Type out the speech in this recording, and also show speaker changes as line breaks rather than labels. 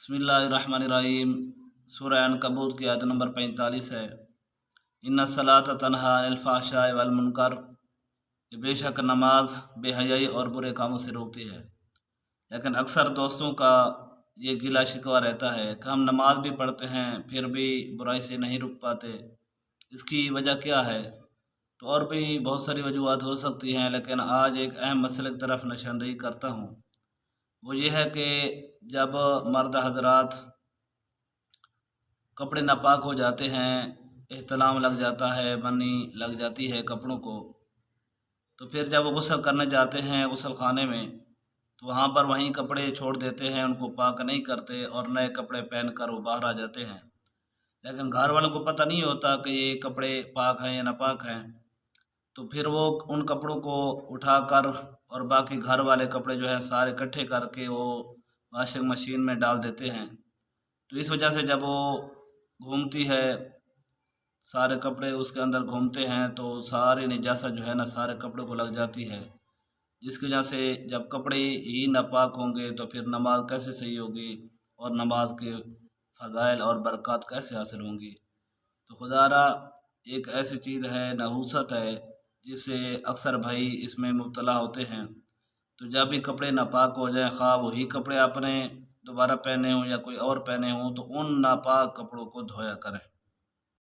बिस्मिल्लाहिर्रहमानिर्रहीम। सूरह अनकबूत की आयत नंबर 45 है। इन्ना सलात तनहा अनिल फ़हशाइ वल मुनकर, कि बेशक नमाज बेहयाई और बुरे कामों से रोकती है। लेकिन अक्सर दोस्तों का ये गिला शिकवा रहता है कि हम नमाज भी पढ़ते हैं फिर भी बुराई से नहीं रुक पाते। इसकी वजह क्या है? तो और भी बहुत सारी वजूहत हो सकती हैं, लेकिन आज एक अहम मसले की तरफ निशानदेही करता हूँ। वो ये है कि जब मर्द हजरात कपड़े नापाक हो जाते हैं, एहतलाम लग जाता है, मनी लग जाती है कपड़ों को, तो फिर जब वो गुस्ल करने जाते हैं गुस्ल खाने में, तो वहाँ पर वहीं कपड़े छोड़ देते हैं, उनको पाक नहीं करते और नए कपड़े पहनकर वो बाहर आ जाते हैं। लेकिन घर वालों को पता नहीं होता कि ये कपड़े पाक हैं या नापाक हैं। तो फिर वो उन कपड़ों को उठाकर और बाकी घर वाले कपड़े जो है सारे इकट्ठे करके वो वॉशिंग मशीन में डाल देते हैं। तो इस वजह से जब वो घूमती है, सारे कपड़े उसके अंदर घूमते हैं, तो सारी निजासा जो है ना सारे कपड़ों को लग जाती है, जिसकी वजह से जब कपड़े ही नापाक होंगे तो फिर नमाज कैसे सही होगी और नमाज के फ़ज़ाइल और बरक़ात कैसे हासिल होंगी। तो खुदारा एक ऐसी चीज़ है, नहूसत है, जिससे अक्सर भाई इसमें मुब्तला होते हैं। तो जब भी कपड़े नापाक हो जाए, ख़्वाह वही कपड़े आपने दोबारा पहने हों या कोई और पहने हों, तो उन नापाक कपड़ों को धोया करें।